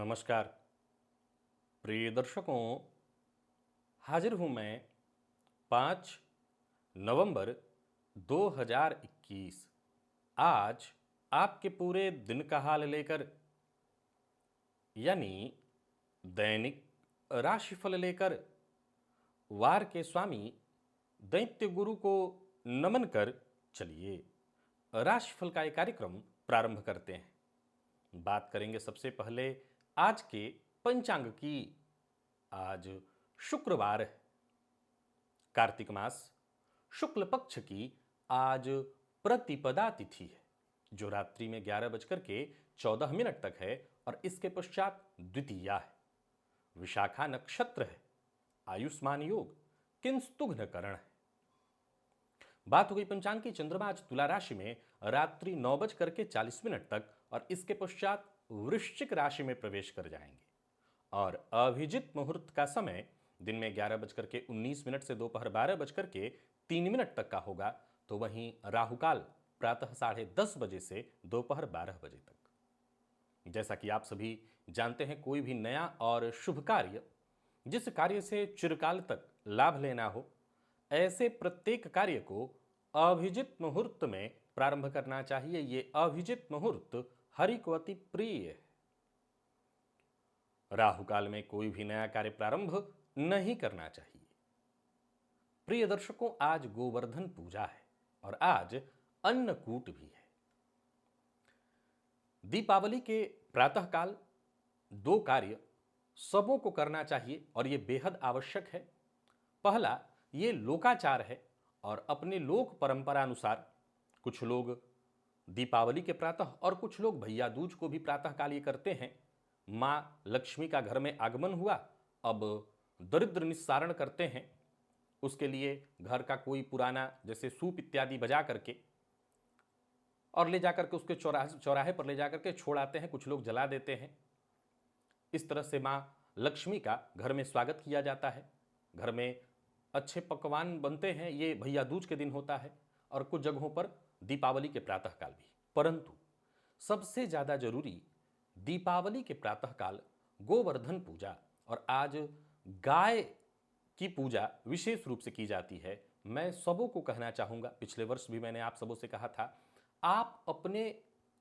नमस्कार प्रिय दर्शकों, हाजिर हूं मैं 5 नवंबर 2021। आज आपके पूरे दिन का हाल लेकर, यानी दैनिक राशिफल लेकर वार के स्वामी दैत्य गुरु को नमन कर चलिए राशिफल का एक कार्यक्रम प्रारंभ करते हैं। बात करेंगे सबसे पहले आज के पंचांग की। आज शुक्रवार है, कार्तिक मास शुक्ल पक्ष की आज प्रतिपदा तिथि है, जो रात्रि में 11:14 तक है और इसके पश्चात द्वितीया है। विशाखा नक्षत्र है, आयुष्मान योग, किंस्तुघ्न करण है। बात हो गई पंचांग की। चंद्रमा आज तुला राशि में रात्रि 9:40 तक और इसके पश्चात वृश्चिक राशि में प्रवेश कर जाएंगे और अभिजित मुहूर्त का समय दिन में 11:19 से दोपहर 12:03 तक का होगा। तो वहीं राहुकाल प्रातः 10:30 बजे से दोपहर 12 बजे तक। जैसा कि आप सभी जानते हैं, कोई भी नया और शुभ कार्य, जिस कार्य से चिरकाल तक लाभ लेना हो, ऐसे प्रत्येक कार्य को अभिजित मुहूर्त में प्रारंभ करना चाहिए। ये अभिजित मुहूर्त हरि को अति प्रिय है। राहु काल में कोई भी नया कार्य प्रारंभ नहीं करना चाहिए। प्रिय दर्शकों, आज गोवर्धन पूजा है और आज अन्नकूट भी है। दीपावली के प्रातः काल दो कार्य सबों को करना चाहिए और यह बेहद आवश्यक है। पहला, ये लोकाचार है और अपने लोक परंपरा अनुसार कुछ लोग दीपावली के प्रातः और कुछ लोग भैया दूज को भी प्रातः काल ये करते हैं। मां लक्ष्मी का घर में आगमन हुआ, अब दरिद्र निस्सारण करते हैं। उसके लिए घर का कोई पुराना जैसे सूप इत्यादि बजा करके और ले जाकर के उसके चौराहे पर ले जाकर के छोड़ आते हैं। कुछ लोग जला देते हैं। इस तरह से मां लक्ष्मी का घर में स्वागत किया जाता है। घर में अच्छे पकवान बनते हैं। ये भैया दूज के दिन होता है और कुछ जगहों पर दीपावली के प्रातःकाल भी। परंतु सबसे ज़्यादा जरूरी दीपावली के प्रातःकाल गोवर्धन पूजा और आज गाय की पूजा विशेष रूप से की जाती है। मैं सबों को कहना चाहूँगा, पिछले वर्ष भी मैंने आप सबों से कहा था, आप अपने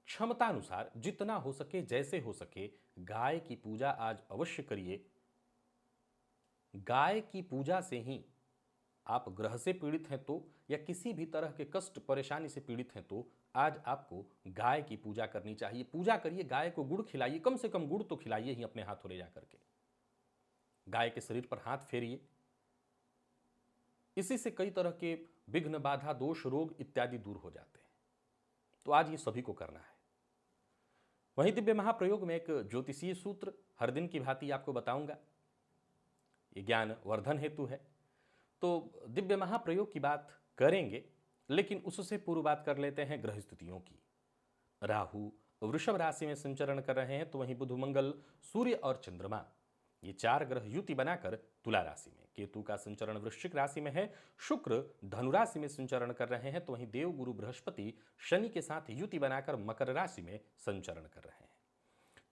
क्षमता अनुसार जितना हो सके, जैसे हो सके, गाय की पूजा आज अवश्य करिए। गाय की पूजा से ही आप ग्रह से पीड़ित हैं तो, या किसी भी तरह के कष्ट परेशानी से पीड़ित हैं तो, आज आपको गाय की पूजा करनी चाहिए। पूजा करिए, गाय को गुड़ खिलाइए, कम से कम गुड़ तो खिलाइए ही अपने हाथों ले जाकर के। गाय के शरीर पर हाथ फेरिए। इसी से कई तरह के विघ्न, बाधा, दोष, रोग इत्यादि दूर हो जाते हैं। तो आज ये सभी को करना है। वहीं दिव्य महाप्रयोग में एक ज्योतिषीय सूत्र हर दिन की भांति आपको बताऊंगा। ये ज्ञान वर्धन हेतु है। तो दिव्य महाप्रयोग की बात करेंगे, लेकिन उससे पूर्व बात कर लेते हैं ग्रह स्थितियों की। राहु वृषभ राशि में संचरण कर रहे हैं, तो वहीं बुध, मंगल, सूर्य और चंद्रमा, ये चार ग्रह युति बनाकर तुला राशि में। केतु का संचरण वृश्चिक राशि में है। शुक्र धनु राशि में संचरण कर रहे हैं, तो वहीं देव गुरु बृहस्पति शनि के साथ युति बनाकर मकर राशि में संचरण कर रहे हैं।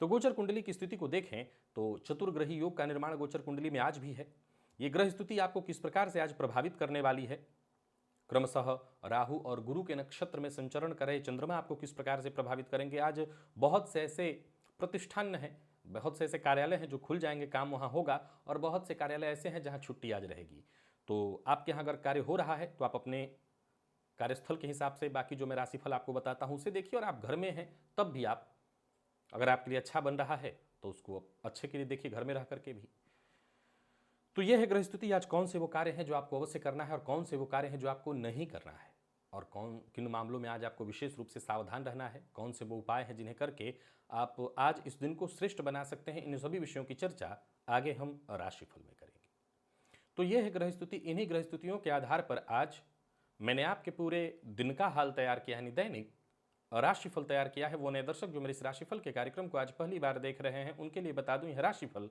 तो गोचर कुंडली की स्थिति को देखें तो चतुर्ग्रही योग का निर्माण गोचर कुंडली में आज भी है। ये ग्रह स्थिति आपको किस प्रकार से आज प्रभावित करने वाली है, क्रमशः राहु और गुरु के नक्षत्र में संचरण कर रहे चंद्रमा आपको किस प्रकार से प्रभावित करेंगे। आज बहुत से ऐसे प्रतिष्ठान हैं, बहुत से ऐसे कार्यालय हैं जो खुल जाएंगे, काम वहाँ होगा, और बहुत से कार्यालय ऐसे हैं जहाँ छुट्टी आज रहेगी। तो आपके यहाँ अगर कार्य हो रहा है तो आप अपने कार्यस्थल के हिसाब से बाकी जो मैं राशिफल आपको बताता हूँ उसे देखिए, और आप घर में हैं तब भी आप, अगर आपके लिए अच्छा बन रहा है तो उसको अच्छे के लिए देखिए, घर में रह करके भी। तो यह है ग्रह स्थिति। आज कौन से वो कार्य हैं जो आपको अवश्य करना है और कौन से वो कार्य हैं जो आपको नहीं करना है, और किन मामलों में आज आपको विशेष रूप से सावधान रहना है, कौन से वो उपाय हैं जिन्हें करके आप आज इस दिन को श्रेष्ठ बना सकते हैं। इन सभी विषयों की चर्चा आगे हम राशिफल में करेंगे। तो यह है ग्रह स्थिति। इन्हीं ग्रह स्थितियों के आधार पर आज मैंने आपके पूरे दिन का हाल तैयार किया, यानी दैनिक राशिफल तैयार किया है। वो नए दर्शक जो मेरे इस राशिफल के कार्यक्रम को आज पहली बार देख रहे हैं, उनके लिए बता दूं, यह राशिफल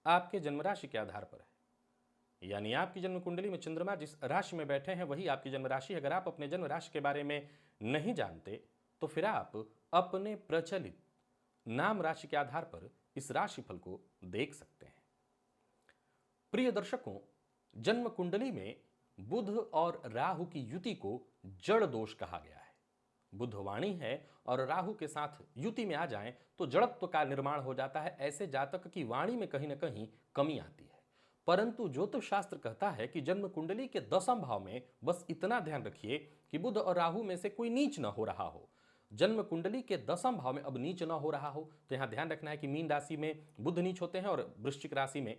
आपके जन्म राशि के आधार पर है। यानी आपकी जन्म कुंडली में चंद्रमा जिस राशि में बैठे हैं वही आपकी जन्म राशि। अगर आप अपने जन्म राशि के बारे में नहीं जानते तो फिर आप अपने प्रचलित नाम राशि के आधार पर इस राशिफल को देख सकते हैं। प्रिय दर्शकों, जन्म कुंडली में बुध और राहु की युति को जड़ दोष कहा गया है। बुध वाणी है और राहु के साथ युति में आ जाएं तो जड़त्व का निर्माण हो जाता है। ऐसे जातक की वाणी में कहीं ना कहीं कमी आती है। परंतु ज्योतिष शास्त्र कहता है कि जन्म कुंडली के 10वें भाव में बस इतना ध्यान रखिए कि बुध और राहु में से कोई नीच न हो रहा हो। जन्म कुंडली के 10वें भाव में अब नीच न हो रहा हो, तो यहां ध्यान रखना है कि मीन राशि में बुध नीच होते हैं और वृश्चिक राशि में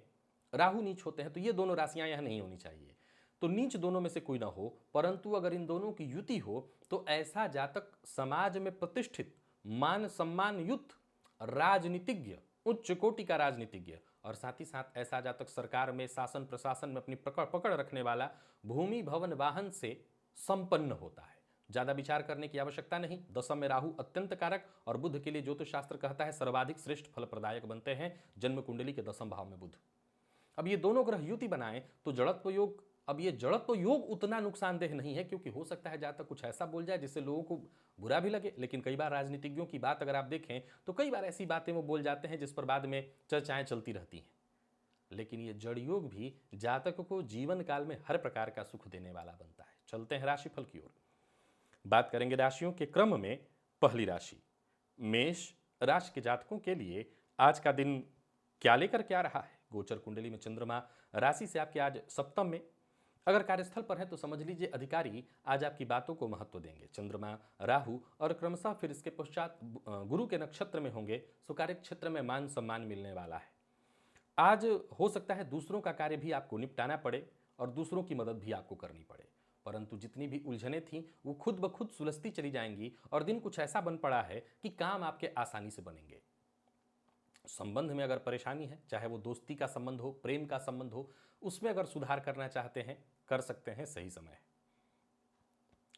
राहु नीच होते हैं, तो ये दोनों राशियां यहां नहीं होनी चाहिए। तो नीच दोनों में से कोई ना हो, परंतु अगर इन दोनों की युति हो तो ऐसा जातक समाज में प्रतिष्ठित, मान सम्मान युक्त राजनीतिज्ञ, उच्च कोटि का राजनीतिज्ञ, और साथ ही साथ ऐसा जातक सरकार में, शासन प्रशासन में अपनी पकड़ रखने वाला, भूमि भवन वाहन से संपन्न होता है। ज्यादा विचार करने की आवश्यकता नहीं। 10वें में राहु अत्यंत कारक और बुध के लिए ज्योतिष शास्त्र कहता है सर्वाधिक श्रेष्ठ फल प्रदायक बनते हैं जन्म कुंडली के 10वें भाव में बुध। अब ये दोनों ग्रह युति बनाएं तो जड़त्व योग, अब ये जड़त्व योग उतना नुकसानदेह नहीं है, क्योंकि हो सकता है जातक कुछ ऐसा बोल जाए जिससे लोगों को बुरा भी लगे। लेकिन कई बार राजनीतिज्ञों की बात अगर आप देखें तो कई बार ऐसी बातें वो बोल जाते हैं जिस पर बाद में चर्चाएं चलती रहती हैं। लेकिन ये जड़ योग भी जातक को जीवन काल में हर प्रकार का सुख देने वाला बनता है। चलते हैं राशिफल की ओर। बात करेंगे राशियों के क्रम में। पहली राशि मेष राशि के जातकों के लिए आज का दिन क्या लेकर के आ रहा है। गोचर कुंडली में चंद्रमा राशि से आपके आज सप्तम में। अगर कार्यस्थल पर है तो समझ लीजिए अधिकारी आज आपकी बातों को महत्व देंगे। चंद्रमा, राहु और क्रमशः फिर इसके पश्चात गुरु के नक्षत्र में होंगे, सो कार्य क्षेत्र में मान सम्मान मिलने वाला है। आज हो सकता है दूसरों का कार्य भी आपको निपटाना पड़े और दूसरों की मदद भी आपको करनी पड़े, परंतु जितनी भी उलझने थी वो खुद ब खुद सुलझती चली जाएंगी और दिन कुछ ऐसा बन पड़ा है कि काम आपके आसानी से बनेंगे। संबंध में अगर परेशानी है, चाहे वो दोस्ती का संबंध हो, प्रेम का संबंध हो, उसमें अगर सुधार करना चाहते हैं कर सकते हैं, सही समय है।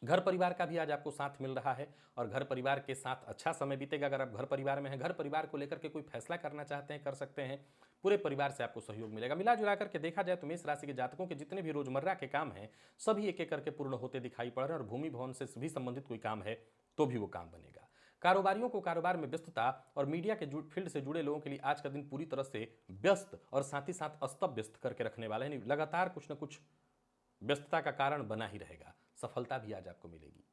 घर परिवार का भी आज आपको साथ मिल रहा है और घर परिवार के साथ अच्छा समय बीतेगा। अगर आप घर परिवार में हैं, घर परिवार को लेकर के कोई फैसला करना चाहते हैं कर सकते हैं। पूरे परिवार से आपको सहयोग मिलेगा। मिला जुला करके देखा जाए तो मेष राशि के जातकों के जितने भी रोजमर्रा के काम हैं सभी एक एक करके पूर्ण होते दिखाई पड़ रहे हैं और भूमि भवन से भी संबंधित कोई काम है तो भी वो काम बनेगा। कारोबारियों को कारोबार में व्यस्तता और मीडिया के फील्ड से जुड़े लोगों के लिए आज का दिन पूरी तरह से व्यस्त और साथ ही साथ अस्त व्यस्त करके रखने वाला है। लगातार कुछ न कुछ व्यस्तता का कारण बना ही रहेगा। सफलता भी आज आपको मिलेगी।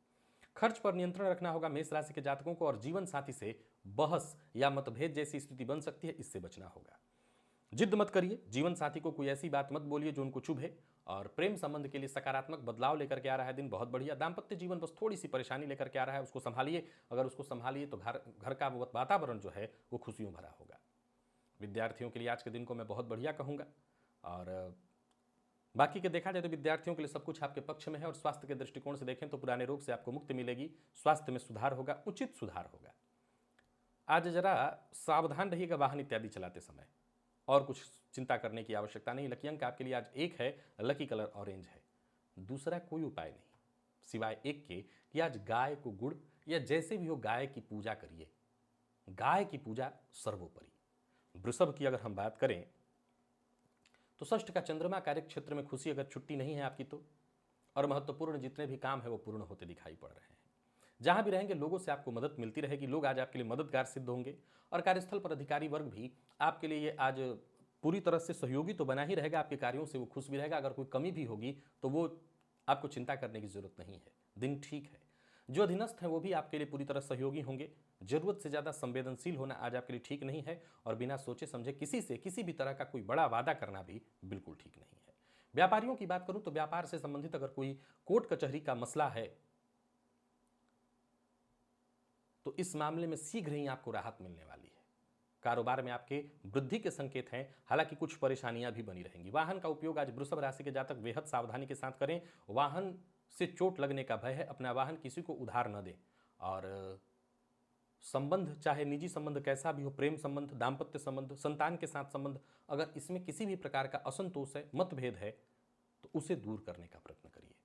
खर्च पर नियंत्रण रखना होगा मेष राशि के जातकों को और जीवन साथी से बहस या मतभेद जैसी स्थिति बन सकती है, इससे बचना होगा। जिद मत करिए, जीवन साथी को कोई ऐसी बात मत बोलिए जो उनको चुभे। और प्रेम संबंध के लिए सकारात्मक बदलाव लेकर के आ रहा है दिन, बहुत बढ़िया। दाम्पत्य जीवन बस थोड़ी सी परेशानी लेकर के आ रहा है, उसको संभालिए। अगर उसको संभालिए तो घर का वातावरण जो है वो खुशियों भरा होगा। विद्यार्थियों के लिए आज के दिन को मैं बहुत बढ़िया कहूँगा और बाकी के देखा जाए तो विद्यार्थियों के लिए सब कुछ आपके पक्ष में है। और स्वास्थ्य के दृष्टिकोण से देखें तो पुराने रोग से आपको मुक्ति मिलेगी, स्वास्थ्य में सुधार होगा, उचित सुधार होगा। आज जरा सावधान रहिएगा वाहन इत्यादि चलाते समय, और कुछ चिंता करने की आवश्यकता नहीं। लकी अंक आपके लिए आज 1 है, लकी कलर ऑरेंज है। दूसरा कोई उपाय नहीं सिवाय एक के कि आज गाय को गुड़ या जैसे भी हो गाय की पूजा करिए। गाय की पूजा सर्वोपरि। वृषभ की अगर हम बात करें तो षष्ठ का चंद्रमा कार्य क्षेत्र में खुशी, अगर छुट्टी नहीं है आपकी तो, और महत्वपूर्ण जितने भी काम है वो पूर्ण होते दिखाई पड़ रहे हैं। जहां भी रहेंगे लोगों से आपको मदद मिलती रहेगी, लोग आज आपके लिए मददगार सिद्ध होंगे। और कार्यस्थल पर अधिकारी वर्ग भी आपके लिए आज पूरी तरह से सहयोगी तो बना ही रहेगा, आपके कार्यों से वो खुश भी रहेगा। अगर कोई कमी भी होगी तो वो आपको चिंता करने की जरूरत नहीं है, दिन ठीक है। जो अधीनस्थ हैं वो भी आपके लिए पूरी तरह सहयोगी होंगे। जरूरत से ज़्यादा संवेदनशील होना आज आपके लिए ठीक नहीं है और बिना सोचे समझे किसी से किसी भी तरह का कोई बड़ा वादा करना भी बिल्कुल ठीक नहीं है। व्यापारियों की बात करूं तो व्यापार से संबंधित अगर कोई कोर्ट कचहरी का मसला है तो इस मामले में शीघ्र ही आपको राहत मिलने वाली है। कारोबार में आपके वृद्धि के संकेत हैं, हालांकि कुछ परेशानियां भी बनी रहेंगी। वाहन का उपयोग आज वृषभ राशि के जातक बेहद सावधानी के साथ करें। वाहन से चोट लगने का भय है, अपना वाहन किसी को उधार न दें। और संबंध, चाहे निजी संबंध कैसा भी हो, प्रेम संबंध, दाम्पत्य संबंध, संतान के साथ संबंध, अगर इसमें किसी भी प्रकार का असंतोष है, मतभेद है, तो उसे दूर करने का प्रयत्न करिए।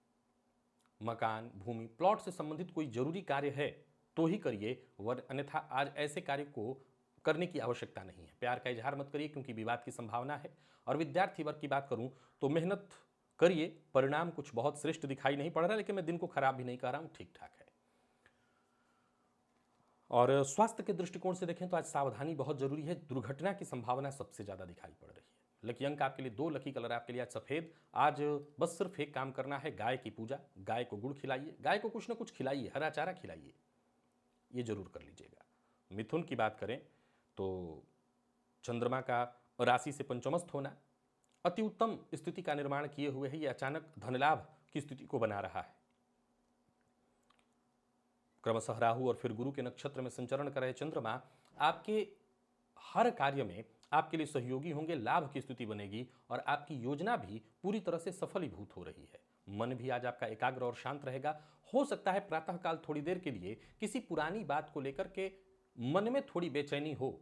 मकान, भूमि, प्लॉट से संबंधित कोई जरूरी कार्य है तो ही करिए, अन्यथा आज ऐसे कार्य को करने की आवश्यकता नहीं है। प्यार का इजहार मत करिए क्योंकि विवाद की संभावना है। और विद्यार्थी वर्ग की बात करूं तो मेहनत करिए, परिणाम कुछ बहुत श्रेष्ठ दिखाई नहीं पड़ रहा, लेकिन मैं दिन को खराब भी नहीं कह रहा हूं, ठीक ठाक है। और स्वास्थ्य के दृष्टिकोण से देखें तो आज सावधानी बहुत जरूरी है। दुर्घटना की संभावना सबसे ज़्यादा दिखाई पड़ रही है। लकी अंक आपके लिए 2, लकी कलर आपके लिए आज सफ़ेद। आज बस सिर्फ एक काम करना है, गाय की पूजा, गाय को गुड़ खिलाइए, गाय को कुछ ना कुछ खिलाइए, हरा चारा खिलाइए, ये जरूर कर लीजिएगा। मिथुन की बात करें तो चंद्रमा का राशि से पंचमस्थ होना अति उत्तम स्थिति का निर्माण किए हुए है। ये अचानक धनलाभ की स्थिति को बना रहा है। क्रमशः राहु और फिर गुरु के नक्षत्र में संचरण कर रहे चंद्रमा आपके हर कार्य में आपके लिए सहयोगी होंगे, लाभ की स्थिति बनेगी और आपकी योजना भी पूरी तरह से सफलीभूत हो रही है। मन भी आज आपका एकाग्र और शांत रहेगा। हो सकता है प्रातःकाल थोड़ी देर के लिए किसी पुरानी बात को लेकर के मन में थोड़ी बेचैनी हो,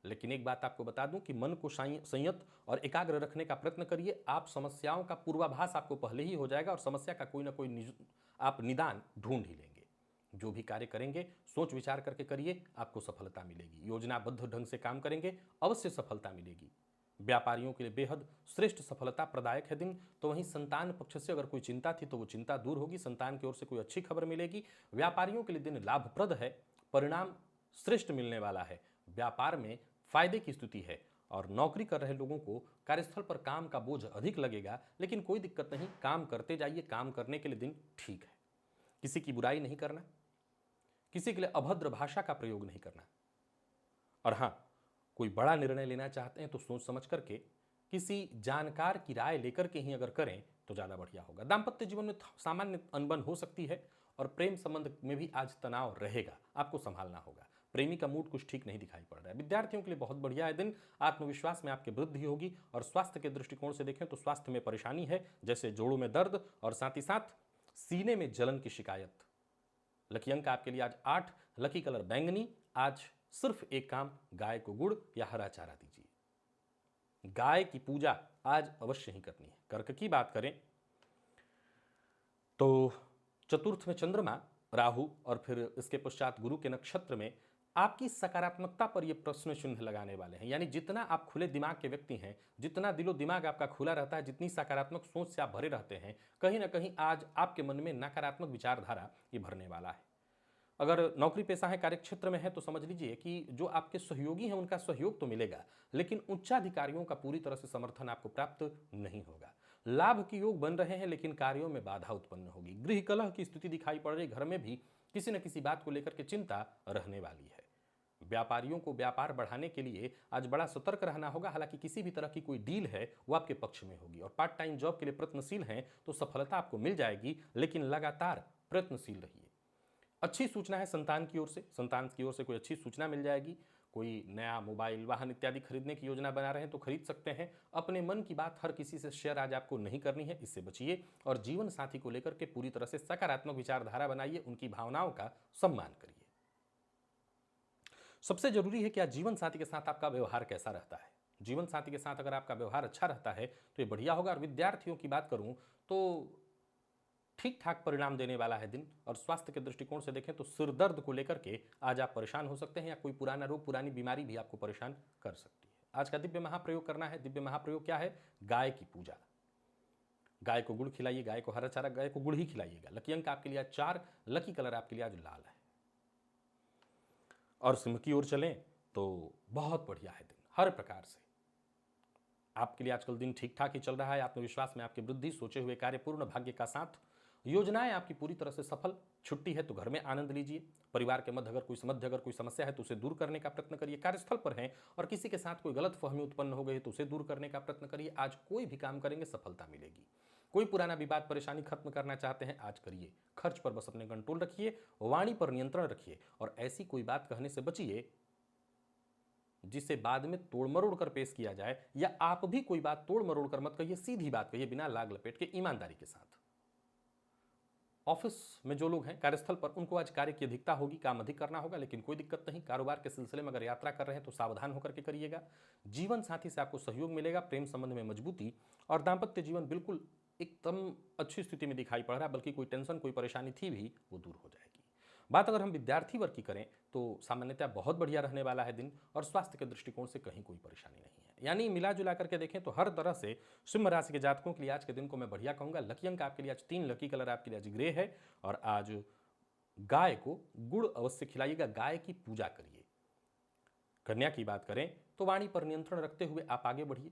लेकिन एक बात आपको बता दूं कि मन को संयत और एकाग्र रखने का प्रयत्न करिए। आप समस्याओं का पूर्वाभास आपको पहले ही हो जाएगा और समस्या का कोई ना कोई आप निदान ढूंढ ही लेंगे। जो भी कार्य करेंगे सोच विचार करके करिए, आपको सफलता मिलेगी। योजनाबद्ध ढंग से काम करेंगे, अवश्य सफलता मिलेगी। व्यापारियों के लिए बेहद श्रेष्ठ सफलता प्रदायक है दिन। तो वहीं संतान पक्ष से अगर कोई चिंता थी तो वो चिंता दूर होगी, संतान की ओर से कोई अच्छी खबर मिलेगी। व्यापारियों के लिए दिन लाभप्रद है, परिणाम श्रेष्ठ मिलने वाला है। व्यापार में फायदे की स्थिति है और नौकरी कर रहे लोगों को कार्यस्थल पर काम का बोझ अधिक लगेगा, लेकिन कोई दिक्कत नहीं, काम करते जाइए। काम करने के लिए दिन ठीक है। किसी की बुराई नहीं करना, किसी के लिए अभद्र भाषा का प्रयोग नहीं करना। और हां, कोई बड़ा निर्णय लेना चाहते हैं तो सोच समझ करके किसी जानकार की राय लेकर के ही अगर करें तो ज़्यादा बढ़िया होगा। दाम्पत्य जीवन में सामान्य अनबन हो सकती है और प्रेम संबंध में भी आज तनाव रहेगा, आपको संभालना होगा। प्रेमी का मूड कुछ ठीक नहीं दिखाई पड़ रहा है। विद्यार्थियों के लिए बहुत बढ़िया है दिन। आत्मविश्वास में आपके वृद्धि होगी और स्वास्थ्य के दृष्टिकोण से देखें तो स्वास्थ्य में परेशानी है, जैसे जोड़ों में दर्द और साथ ही साथ सीने में जलन की शिकायत। लकी अंक आपके लिए आज 8, लकी कलर बैंगनी। आज सिर्फ एक काम, गाय को गुड़ या हरा चारा दीजिए। गाय की पूजा आज अवश्य ही करनी है। कर्क की बात करें तो चतुर्थ में चंद्रमा, राहु और फिर इसके पश्चात गुरु के नक्षत्र में आपकी सकारात्मकता पर ये प्रश्न चिन्ह लगाने वाले हैं। यानी जितना आप खुले दिमाग के व्यक्ति हैं, जितना दिलो दिमाग आपका खुला रहता है, जितनी सकारात्मक सोच से आप भरे रहते हैं, कहीं ना कहीं आज आपके मन में नकारात्मक विचारधारा ये भरने वाला है। अगर नौकरी पेशा है, कार्यक्षेत्र में है, तो समझ लीजिए कि जो आपके सहयोगी हैं उनका सहयोग तो मिलेगा, लेकिन उच्चाधिकारियों का पूरी तरह से समर्थन आपको प्राप्त नहीं होगा। लाभ के योग बन रहे हैं, लेकिन कार्यों में बाधा उत्पन्न होगी। गृह कलह की स्थिति दिखाई पड़ रही, घर में भी किसी न किसी बात को लेकर के चिंता रहने वाली है। व्यापारियों को व्यापार बढ़ाने के लिए आज बड़ा सतर्क रहना होगा। हालांकि किसी भी तरह की कोई डील है वो आपके पक्ष में होगी। और पार्ट टाइम जॉब के लिए प्रयत्नशील हैं तो सफलता आपको मिल जाएगी, लेकिन लगातार प्रयत्नशील रहिए। अच्छी सूचना है संतान की ओर से, संतान की ओर से कोई अच्छी सूचना मिल जाएगी। कोई नया मोबाइल, वाहन इत्यादि खरीदने की योजना बना रहे हैं तो खरीद सकते हैं। अपने मन की बात हर किसी से शेयर आज आपको नहीं करनी है, इससे बचिए। और जीवन साथी को लेकर के पूरी तरह से सकारात्मक विचारधारा बनाइए, उनकी भावनाओं का सम्मान करिए। सबसे जरूरी है कि आज जीवन साथी के साथ आपका व्यवहार कैसा रहता है। जीवन साथी के साथ अगर आपका व्यवहार अच्छा रहता है तो ये बढ़िया होगा। और विद्यार्थियों की बात करूं तो ठीक ठाक परिणाम देने वाला है दिन। और स्वास्थ्य के दृष्टिकोण से देखें तो सिर दर्द को लेकर के आज आप परेशान हो सकते हैं, या कोई पुराना रोग, पुरानी बीमारी भी आपको परेशान कर सकती है। आज का दिव्य महाप्रयोग करना है। दिव्य महाप्रयोग क्या है? गाय की पूजा। गाय को गुड़ खिलाइए, गाय को हरा चारा, गाय को गुड़ ही खिलाइएगा। लकी अंक आपके लिए आज 4, लकी कलर आपके लिए आज लाल है। और सिंह की ओर चलें तो बहुत बढ़िया है दिन हर प्रकार से। आपके लिए आजकल दिन ठीक ठाक ही चल रहा है। आत्मविश्वास में आपकी वृद्धि, सोचे हुए कार्य पूर्ण भाग्य का साथ, योजनाएं आपकी पूरी तरह से सफल। छुट्टी है तो घर में आनंद लीजिए। परिवार के मध्य अगर कोई समस्या है तो उसे दूर करने का प्रयत्न करिए। कार्यस्थल पर हैं और किसी के साथ कोई गलत फहमी उत्पन्न हो गई तो उसे दूर करने का प्रयत्न करिए। आज कोई भी काम करेंगे सफलता मिलेगी। कोई पुराना विवाद, परेशानी खत्म करना चाहते हैं, आज करिए। खर्च पर बस अपने कंट्रोल रखिए, वाणी पर नियंत्रण रखिए और ऐसी कोई बात कहने से बचिए जिसे बाद में तोड़ मरोड़ कर पेश किया जाए, या आप भी कोई बात तोड़ मरोड़ कर मत कहिए, सीधी बात कहिए बिना लाग लपेट के, ईमानदारी के साथ। ऑफिस में जो लोग हैं, कार्यस्थल पर, उनको आज कार्य की अधिकता होगी, काम अधिक करना होगा, लेकिन कोई दिक्कत नहीं। कारोबार के सिलसिले में अगर यात्रा कर रहे हैं तो सावधान होकर के करिएगा। जीवन साथी से आपको सहयोग मिलेगा, प्रेम संबंध में मजबूती और दाम्पत्य जीवन बिल्कुल एकदम अच्छी स्थिति में दिखाई पड़ रहा है। बल्कि कोई टेंशन, कोई परेशानी थी भी, वो दूर हो जाएगी। बात अगर हम विद्यार्थी वर्ग की करें तो सामान्यतः बहुत बढ़िया रहने वाला है दिन और स्वास्थ्य के दृष्टिकोण से कहीं कोई परेशानी नहीं है। यानी मिला जुला करके देखें तो हर तरह से सिंह राशि के जातकों के लिए आज के दिन को मैं बढ़िया कहूंगा। लकी अंक आपके लिए आज 3, लकी कलर आपके लिए आज ग्रे है और आज गाय को गुड़ अवश्य खिलाइएगा, गाय की पूजा करिए। कन्या की बात करें तो वाणी पर नियंत्रण रखते हुए आप आगे बढ़िए।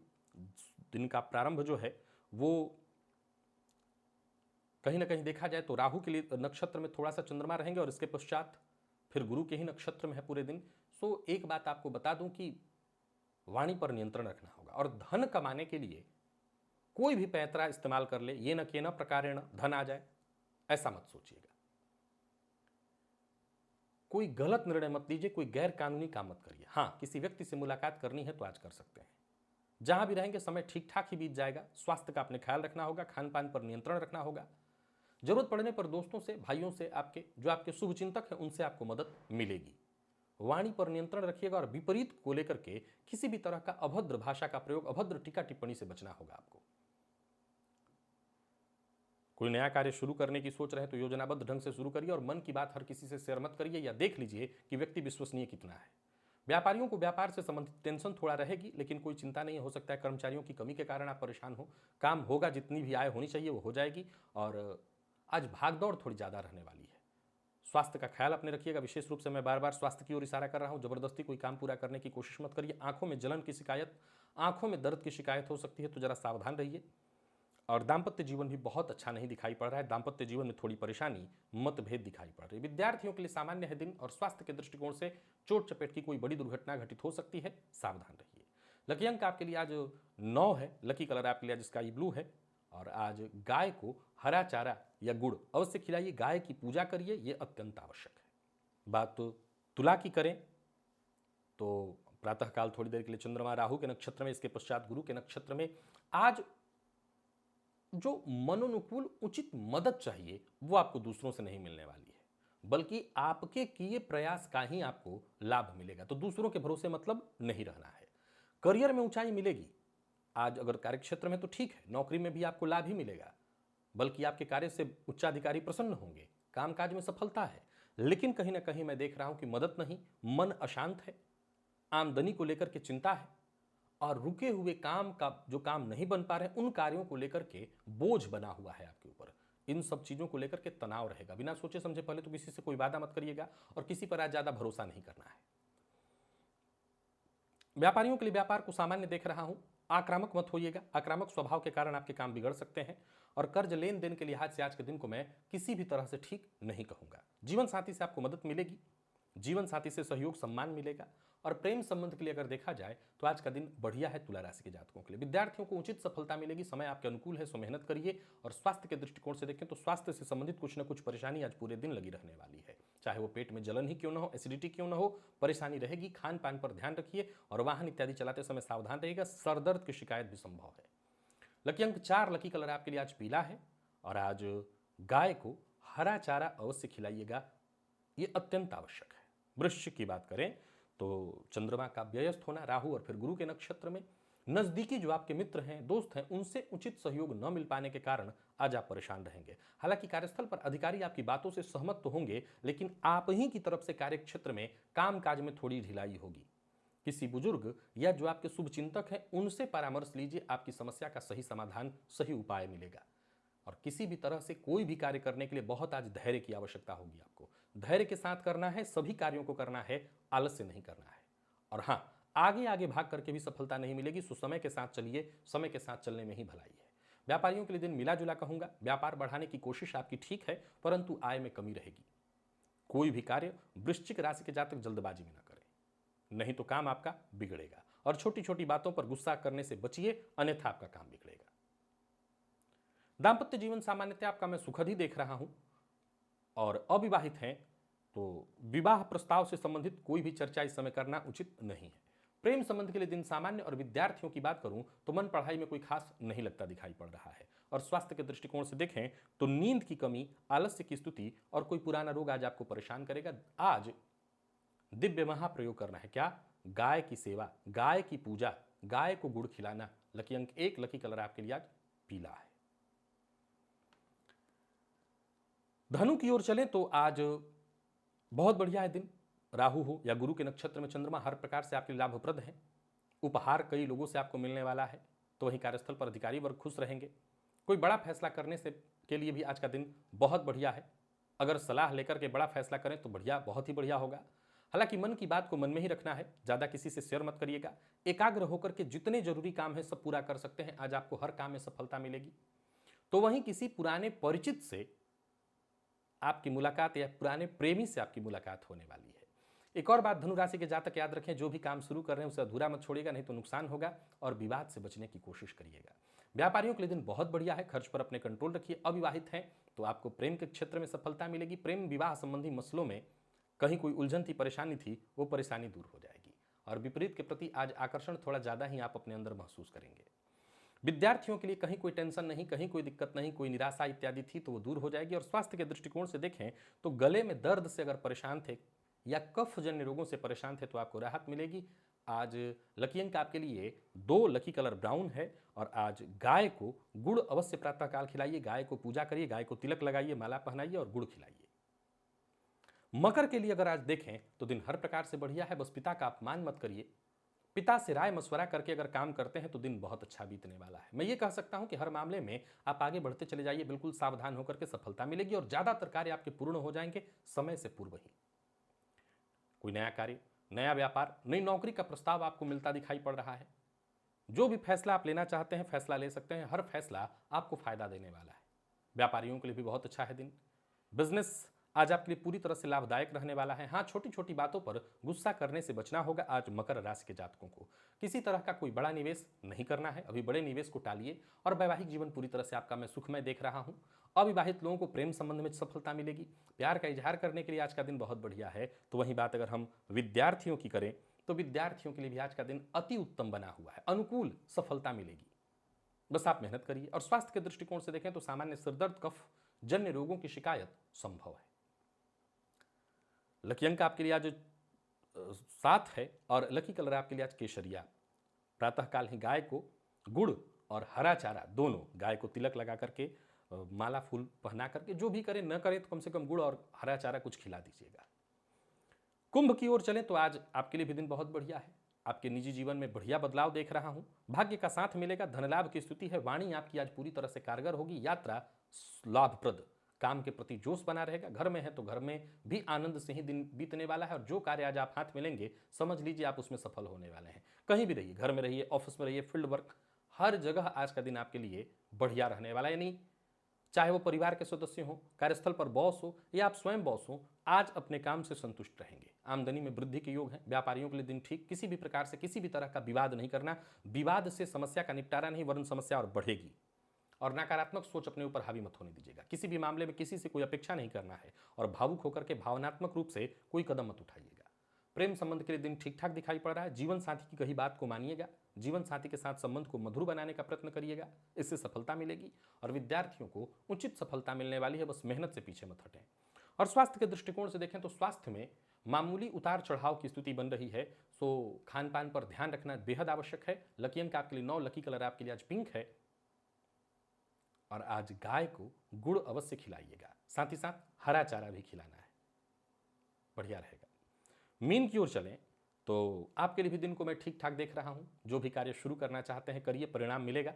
दिन का प्रारंभ जो है वो कहीं ना कहीं देखा जाए तो राहु के लिए नक्षत्र में थोड़ा सा चंद्रमा रहेंगे और इसके पश्चात फिर गुरु के ही नक्षत्र में है पूरे दिन। सो एक बात आपको बता दूं कि वाणी पर नियंत्रण रखना होगा और धन कमाने के लिए कोई भी पैंतरा इस्तेमाल कर ले, ये न के न प्रकारेण धन आ जाए, ऐसा मत सोचिएगा। कोई गलत निर्णय मत लीजिए, कोई गैर कानूनी काम मत करिए। हाँ, किसी व्यक्ति से मुलाकात करनी है तो आज कर सकते हैं। जहां भी रहेंगे समय ठीक ठाक ही बीत जाएगा। स्वास्थ्य का अपने ख्याल रखना होगा, खान पान पर नियंत्रण रखना होगा। जरूरत पड़ने पर दोस्तों से, भाइयों से, आपके जो आपके शुभ चिंतक हैं उनसे आपको मदद मिलेगी। वाणी पर नियंत्रण रखिएगा और विपरीत को लेकर के किसी भी तरह का अभद्र भाषा का प्रयोग, अभद्र टीका टिप्पणी से बचना होगा आपको। कोई नया कार्य शुरू करने की सोच रहे हैं तो योजनाबद्ध ढंग से शुरू करिए और मन की बात हर किसी से शेयर मत करिए, या देख लीजिए कि व्यक्ति विश्वसनीय कितना है। व्यापारियों को व्यापार से संबंधित टेंशन थोड़ा रहेगी, लेकिन कोई चिंता नहीं, हो सकता है कर्मचारियों की कमी के कारण आप परेशान हो। काम होगा, जितनी भी आय होनी चाहिए वो हो जाएगी। और आज भागदौड़ थोड़ी ज़्यादा रहने वाली है। स्वास्थ्य का ख्याल अपने रखिएगा। विशेष रूप से मैं बार बार स्वास्थ्य की ओर इशारा कर रहा हूं। जबरदस्ती कोई काम पूरा करने की कोशिश मत करिए। आंखों में जलन की शिकायत, आंखों में दर्द की शिकायत हो सकती है, तो जरा सावधान रहिए। और दाम्पत्य जीवन भी बहुत अच्छा नहीं दिखाई पड़ रहा है। दाम्पत्य जीवन में थोड़ी परेशानी, मतभेद दिखाई पड़ रही है। विद्यार्थियों के लिए सामान्य है दिन और स्वास्थ्य के दृष्टिकोण से चोट चपेट की कोई बड़ी दुर्घटना घटित हो सकती है, सावधान रहिए। लकी अंक आपके लिए आज 9 है। लकी कलर आपके लिए आज स्काई ब्लू है। और आज गाय को हरा चारा या गुड़ अवश्य खिलाइए, गाय की पूजा करिए, यह अत्यंत आवश्यक है। बात तो तुला की करें तो प्रातःकाल थोड़ी देर के लिए चंद्रमा राहु के नक्षत्र में, इसके पश्चात गुरु के नक्षत्र में। आज जो मनोनुकूल उचित मदद चाहिए वो आपको दूसरों से नहीं मिलने वाली है, बल्कि आपके किए प्रयास का ही आपको लाभ मिलेगा। तो दूसरों के भरोसे मतलब नहीं रहना है। करियर में ऊंचाई मिलेगी आज। अगर कार्यक्षेत्र में तो ठीक है, नौकरी में भी आपको लाभ ही मिलेगा, बल्कि आपके कार्य से उच्चाधिकारी प्रसन्न होंगे, कामकाज में सफलता है। लेकिन कहीं ना कहीं मैं देख रहा हूं कि मदद नहीं, मन अशांत है, आमदनी को लेकर के चिंता है, और रुके हुए काम का जो काम नहीं बन पा रहे उन कार्यों को लेकर के बोझ बना हुआ है आपके ऊपर। इन सब चीजों को लेकर के तनाव रहेगा। बिना सोचे समझे पहले तो किसी से कोई वादा मत करिएगा और किसी पर आज ज्यादा भरोसा नहीं करना है। व्यापारियों के लिए व्यापार को सामान्य देख रहा हूं। आक्रामक मत होइएगा, आक्रामक स्वभाव के कारण आपके काम बिगड़ सकते हैं। और कर्ज लेन देन के लिहाज से आज के दिन को मैं किसी भी तरह से ठीक नहीं कहूंगा। जीवन साथी से आपको मदद मिलेगी, जीवन साथी से सहयोग सम्मान मिलेगा। और प्रेम संबंध के लिए अगर देखा जाए तो आज का दिन बढ़िया है तुला राशि के जातकों के लिए। विद्यार्थियों को उचित सफलता मिलेगी, समय आपके अनुकूल है, सो मेहनत करिए। और स्वास्थ्य के दृष्टिकोण से देखें तो स्वास्थ्य से संबंधित कुछ न कुछ परेशानी आज पूरे दिन लगी रहने वाली है। चाहे वो पेट में जलन ही क्यों न हो, एसिडिटी क्यों न हो, परेशानी रहेगी। खान पान पर ध्यान रखिए और वाहन इत्यादि चलाते समय सावधान रहिएगा। सरदर्द की शिकायत भी संभव है। लकी अंक 4, लकी कलर आपके लिए आज पीला है। और आज गाय को हरा चारा अवश्य खिलाइएगा, ये अत्यंत आवश्यक है। वृश्चिक की बात करें तो चंद्रमा का व्यस्त होना, राहु और फिर गुरु के नक्षत्र में, नजदीकी जो आपके मित्र हैं, दोस्त हैं, उनसे उचित सहयोग न मिल पाने के कारण आज आप परेशान रहेंगे। हालांकि कार्यस्थल पर अधिकारी आपकी बातों से सहमत तो होंगे, लेकिन आप ही की तरफ से कार्यक्षेत्र में कामकाज में थोड़ी ढिलाई होगी। किसी बुजुर्ग या जो आपके शुभ चिंतक हैं उनसे परामर्श लीजिए, आपकी समस्या का सही समाधान, सही उपाय मिलेगा। और किसी भी तरह से कोई भी कार्य करने के लिए बहुत आज धैर्य की आवश्यकता होगी। आपको धैर्य के साथ करना है, सभी कार्यों को करना है, आलस्य नहीं करना है। और हाँ, आगे आगे भाग करके भी सफलता नहीं मिलेगी। सो समय के साथ चलिए, समय के साथ चलने में ही भलाई है। व्यापारियों के लिए दिन मिला जुला कहूंगा। व्यापार बढ़ाने की कोशिश आपकी ठीक है, परंतु आय में कमी रहेगी। कोई भी कार्य वृश्चिक राशि के जातक जल्दबाजी में न करें, नहीं तो काम आपका बिगड़ेगा। और छोटी छोटी बातों पर गुस्सा करने से बचिए, अन्यथा आपका काम बिगड़ेगा। दांपत्य जीवन सामान्यतः आपका मैं सुखद ही देख रहा हूं। और अविवाहित हैं तो विवाह प्रस्ताव से संबंधित कोई भी चर्चा इस समय करना उचित नहीं है। प्रेम संबंध के लिए दिन सामान्य। और विद्यार्थियों की बात करूं तो मन पढ़ाई में कोई खास नहीं लगता दिखाई पड़ रहा है। और स्वास्थ्य के दृष्टिकोण से देखें तो नींद की कमी, आलस्य की स्थिति और कोई पुराना रोग आज आपको परेशान करेगा। आज दिव्य महाप्रयोग करना है। क्या? गाय की सेवा, गाय की पूजा, गाय को गुड़ खिलाना। लकी अंक 1, लकी कलर आपके लिए आज पीला है। धनु की ओर चलें तो आज बहुत बढ़िया है दिन। राहु हो या गुरु के नक्षत्र में चंद्रमा हर प्रकार से आपके लिए लाभप्रद है। उपहार कई लोगों से आपको मिलने वाला है, तो वहीं कार्यस्थल पर अधिकारी वर्ग खुश रहेंगे। कोई बड़ा फैसला करने से के लिए भी आज का दिन बहुत बढ़िया है। अगर सलाह लेकर के बड़ा फैसला करें तो बढ़िया, बहुत ही बढ़िया होगा। हालांकि मन की बात को मन में ही रखना है, ज़्यादा किसी से शेयर मत करिएगा। एकाग्र होकर के जितने जरूरी काम है सब पूरा कर सकते हैं, आज आपको हर काम में सफलता मिलेगी। तो वहीं किसी पुराने परिचित से आपकी मुलाकात या पुराने प्रेमी से आपकी मुलाकात होने वाली है। एक और बात, धनु राशि के जातक याद रखें, जो भी काम शुरू कर रहे हैं उसे अधूरा मत छोड़िएगा, नहीं तो नुकसान होगा, और विवाद से बचने की कोशिश करिएगा। व्यापारियों के लिए दिन बहुत बढ़िया है, खर्च पर अपने कंट्रोल रखिए। अविवाहित हैं तो आपको प्रेम के क्षेत्र में सफलता मिलेगी। प्रेम विवाह संबंधी मसलों में कहीं कोई उलझन थी, परेशानी थी, वो परेशानी दूर हो जाएगी। और विपरीत के प्रति आज आकर्षण थोड़ा ज़्यादा ही आप अपने अंदर महसूस करेंगे। विद्यार्थियों के लिए कहीं कोई टेंशन नहीं, कहीं कोई दिक्कत नहीं, कोई निराशा इत्यादि थी तो वो दूर हो जाएगी। और स्वास्थ्य के दृष्टिकोण से देखें तो गले में दर्द से अगर परेशान थे या कफ जन्य रोगों से परेशान थे तो आपको राहत मिलेगी। आज लकी अंक आपके लिए 2, लकी कलर ब्राउन है। और आज गाय को गुड़ अवश्य प्रातःकाल खिलाइए, गाय को पूजा करिए, गाय को तिलक लगाइए, माला पहनाइए और गुड़ खिलाइए। मकर के लिए अगर आज देखें तो दिन हर प्रकार से बढ़िया है, बस पिता का अपमान मत करिए। पिता से राय मशवरा करके अगर काम करते हैं तो दिन बहुत अच्छा बीतने वाला है। मैं ये कह सकता हूं कि हर मामले में आप आगे बढ़ते चले जाइए, बिल्कुल सावधान होकर के सफलता मिलेगी और ज्यादातर कार्य आपके पूर्ण हो जाएंगे समय से पूर्व ही। कोई नया कार्य, नया व्यापार, नई नौकरी का प्रस्ताव आपको मिलता दिखाई पड़ रहा है। जो भी फैसला आप लेना चाहते हैं फैसला ले सकते हैं, हर फैसला आपको फायदा देने वाला है। व्यापारियों के लिए भी बहुत अच्छा है दिन। बिजनेस आज आपके लिए पूरी तरह से लाभदायक रहने वाला है। हाँ, छोटी छोटी बातों पर गुस्सा करने से बचना होगा आज मकर राशि के जातकों को। किसी तरह का कोई बड़ा निवेश नहीं करना है, अभी बड़े निवेश को टालिए। और वैवाहिक जीवन पूरी तरह से आपका मैं सुखमय देख रहा हूं। अविवाहित लोगों को प्रेम संबंध में सफलता मिलेगी। प्यार का इजहार करने के लिए आज का दिन बहुत बढ़िया है। तो वहीं बात अगर हम विद्यार्थियों की करें तो विद्यार्थियों के लिए भी आज का दिन अति उत्तम बना हुआ है, अनुकूल सफलता मिलेगी। बस आप मेहनत करिए। और स्वास्थ्य के दृष्टिकोण से देखें तो सामान्य सिरदर्द, कफ जन्य रोगों की शिकायत संभव है। लकी अंक आपके लिए आज 7 है और लकी कलर आपके लिए आज केसरिया। प्रातःकाल ही गाय को गुड़ और हरा चारा दोनों, गाय को तिलक लगा करके माला फूल पहना करके, जो भी करें न करें तो कम से कम गुड़ और हरा चारा कुछ खिला दीजिएगा। कुंभ की ओर चलें तो आज आपके लिए भी दिन बहुत बढ़िया है। आपके निजी जीवन में बढ़िया बदलाव देख रहा हूं, भाग्य का साथ मिलेगा, धन लाभ की स्थिति है, वाणी आपकी आज पूरी तरह से कारगर होगी, यात्रा लाभप्रद, काम के प्रति जोश बना रहेगा। घर में है तो घर में भी आनंद से ही दिन बीतने वाला है। और जो कार्य आज आप हाथ में लेंगे समझ लीजिए आप उसमें सफल होने वाले हैं। कहीं भी रहिए, घर में रहिए, ऑफिस में रहिए, फील्ड वर्क, हर जगह आज का दिन आपके लिए बढ़िया रहने वाला है। यानी चाहे वो परिवार के सदस्य हो, कार्यस्थल पर बॉस हो या आप स्वयं बॉस हो, आज अपने काम से संतुष्ट रहेंगे। आमदनी में वृद्धि के योग है। व्यापारियों के लिए दिन ठीक, किसी भी प्रकार से किसी भी तरह का विवाद नहीं करना, विवाद से समस्या का निपटारा नहीं वरन समस्या और बढ़ेगी। और नकारात्मक सोच अपने ऊपर हावी मत होने दीजिएगा। किसी भी मामले में किसी से कोई अपेक्षा नहीं करना है और भावुक होकर के भावनात्मक रूप से कोई कदम मत उठाइएगा। प्रेम संबंध के लिए दिन ठीक ठाक दिखाई पड़ रहा है। जीवन साथी की कही बात को मानिएगा, जीवन साथी के साथ संबंध को मधुर बनाने का प्रयत्न करिएगा, इससे सफलता मिलेगी। और विद्यार्थियों को उचित सफलता मिलने वाली है, बस मेहनत से पीछे मत हटें। और स्वास्थ्य के दृष्टिकोण से देखें तो स्वास्थ्य में मामूली उतार चढ़ाव की स्थिति बन रही है, सो खान पान पर ध्यान रखना बेहद आवश्यक है। लकी अंक आपके लिए 9, लकी कलर आपके लिए आज पिंक है। और आज गाय को गुड़ अवश्य खिलाइएगा, साथ ही साथ हरा चारा भी खिलाना है, बढ़िया रहेगा। मीन की ओर चलें तो आपके लिए भी दिन को मैं ठीक ठाक देख रहा हूं। जो भी कार्य शुरू करना चाहते हैं करिए, परिणाम मिलेगा।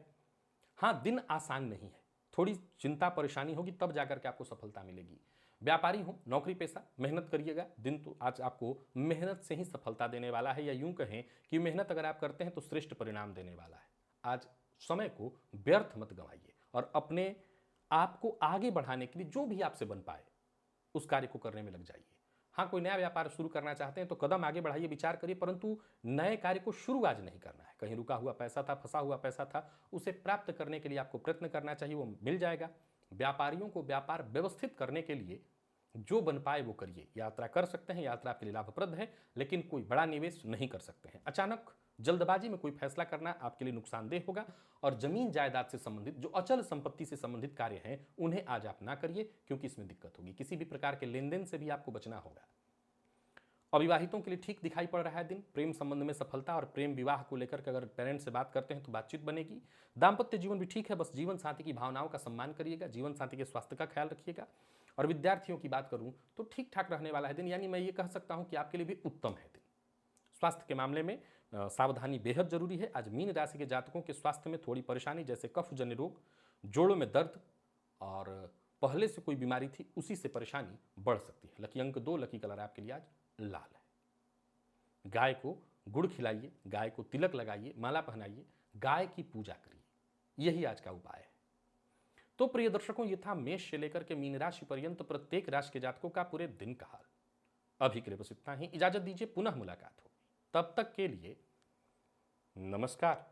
हाँ, दिन आसान नहीं है, थोड़ी चिंता परेशानी होगी तब जाकर के आपको सफलता मिलेगी। व्यापारी हो, नौकरी पेशा, मेहनत करिएगा। दिन तो आज आपको मेहनत से ही सफलता देने वाला है, या यूं कहें कि मेहनत अगर आप करते हैं तो श्रेष्ठ परिणाम देने वाला है। आज समय को व्यर्थ मत गंवाइए और अपने आप को आगे बढ़ाने के लिए जो भी आपसे बन पाए उस कार्य को करने में लग जाइए। हाँ, कोई नया व्यापार शुरू करना चाहते हैं तो कदम आगे बढ़ाइए, विचार करिए, परंतु नए कार्य को शुरू आज नहीं करना है। कहीं रुका हुआ पैसा था, फंसा हुआ पैसा था, उसे प्राप्त करने के लिए आपको प्रयत्न करना चाहिए, वो मिल जाएगा। व्यापारियों को व्यापार व्यवस्थित करने के लिए जो बन पाए वो करिए। यात्रा कर सकते हैं, यात्रा आपके लिए लाभप्रद है, लेकिन कोई बड़ा निवेश नहीं कर सकते हैं। अचानक जल्दबाजी में कोई फैसला करना आपके लिए नुकसानदेह होगा। और जमीन जायदाद से संबंधित, जो अचल संपत्ति से संबंधित कार्य हैं, उन्हें आज आप ना करिए, क्योंकि इसमें दिक्कत होगी। किसी भी प्रकार के लेन देन से भी आपको बचना होगा। अविवाहितों के लिए ठीक दिखाई पड़ रहा है दिन। प्रेम संबंध में सफलता और प्रेम विवाह को लेकर के अगर पेरेंट्स से बात करते हैं तो बातचीत बनेगी। दाम्पत्य जीवन भी ठीक है, बस जीवन साथी की भावनाओं का सम्मान करिएगा, जीवन साथी के स्वास्थ्य का ख्याल रखिएगा। और विद्यार्थियों की बात करूं तो ठीक ठाक रहने वाला है दिन, यानी मैं ये कह सकता हूं कि आपके लिए भी उत्तम है दिन। स्वास्थ्य के मामले में सावधानी बेहद जरूरी है। आज मीन राशि के जातकों के स्वास्थ्य में थोड़ी परेशानी, जैसे कफ जन्य रोग, जोड़ों में दर्द और पहले से कोई बीमारी थी उसी से परेशानी बढ़ सकती है। लकी अंक 2, लकी कलर आपके लिए आज लाल है। गाय को गुड़ खिलाइए, गाय को तिलक लगाइए, माला पहनाइए, गाय की पूजा करिए, यही आज का उपाय है। तो प्रिय दर्शकों, ये था मेष से लेकर के मीन राशि पर्यंत प्रत्येक राशि के जातकों का पूरे दिन का हाल। अभी के लिए बस इतना ही, इजाजत दीजिए, पुनः मुलाकात हो, तब तक के लिए नमस्कार।